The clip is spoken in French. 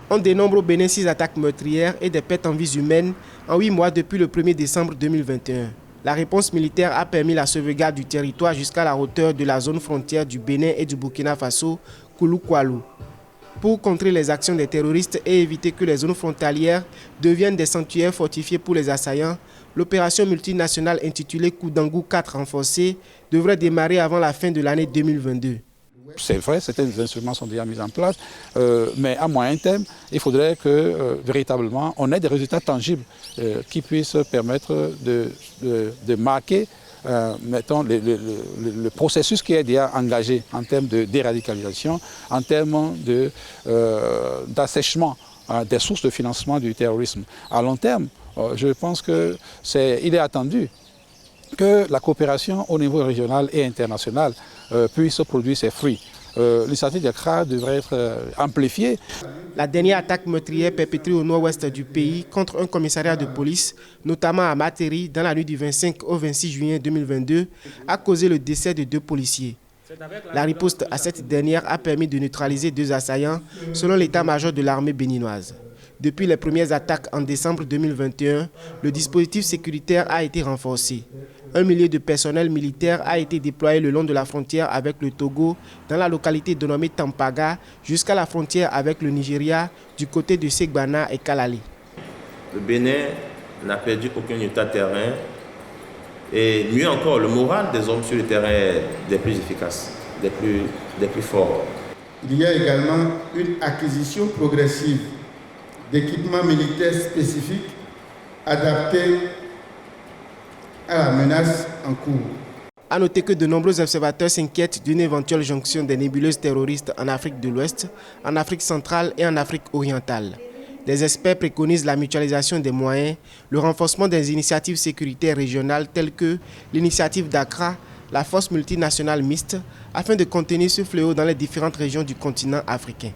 On dénombre au Bénin 6 attaques meurtrières et des pertes en vies humaines en 8 mois depuis le 1er décembre 2021. La réponse militaire a permis la sauvegarde du territoire jusqu'à la hauteur de la zone frontière du Bénin et du Burkina Faso, Kouloukwalou. Pour contrer les actions des terroristes et éviter que les zones frontalières deviennent des sanctuaires fortifiés pour les assaillants, l'opération multinationale intitulée Koudangou 4 renforcée devrait démarrer avant la fin de l'année 2022. C'est vrai, certains instruments sont déjà mis en place, mais à moyen terme, il faudrait que véritablement on ait des résultats tangibles qui puissent permettre de marquer mettons, le processus qui est déjà engagé en termes de déradicalisation, en termes d'assèchement des sources de financement du terrorisme. À long terme, je pense qu'il est attendu que la coopération au niveau régional et international puisse produire ses fruits. L'initiative d'Accra devrait être amplifiée. La dernière attaque meurtrière perpétrée au nord-ouest du pays contre un commissariat de police, notamment à Materi, dans la nuit du 25 au 26 juillet 2022, a causé le décès de 2 policiers. La riposte à cette dernière a permis de neutraliser 2 assaillants, selon l'état-major de l'armée béninoise. Depuis les premières attaques en décembre 2021, le dispositif sécuritaire a été renforcé. 1 millier de personnel militaire a été déployé le long de la frontière avec le Togo, dans la localité dénommée Tampaga, jusqu'à la frontière avec le Nigeria, du côté de Segbana et Kalali. Le Bénin n'a perdu aucun état de terrain et mieux encore, le moral des hommes sur le terrain est des plus efficaces, des plus forts. Il y a également une acquisition progressive d'équipements militaires spécifiques adaptés à la menace en cours. A noter que de nombreux observateurs s'inquiètent d'une éventuelle jonction des nébuleuses terroristes en Afrique de l'Ouest, en Afrique centrale et en Afrique orientale. Des experts préconisent la mutualisation des moyens, le renforcement des initiatives sécuritaires régionales telles que l'initiative d'Accra, la force multinationale mixte, afin de contenir ce fléau dans les différentes régions du continent africain.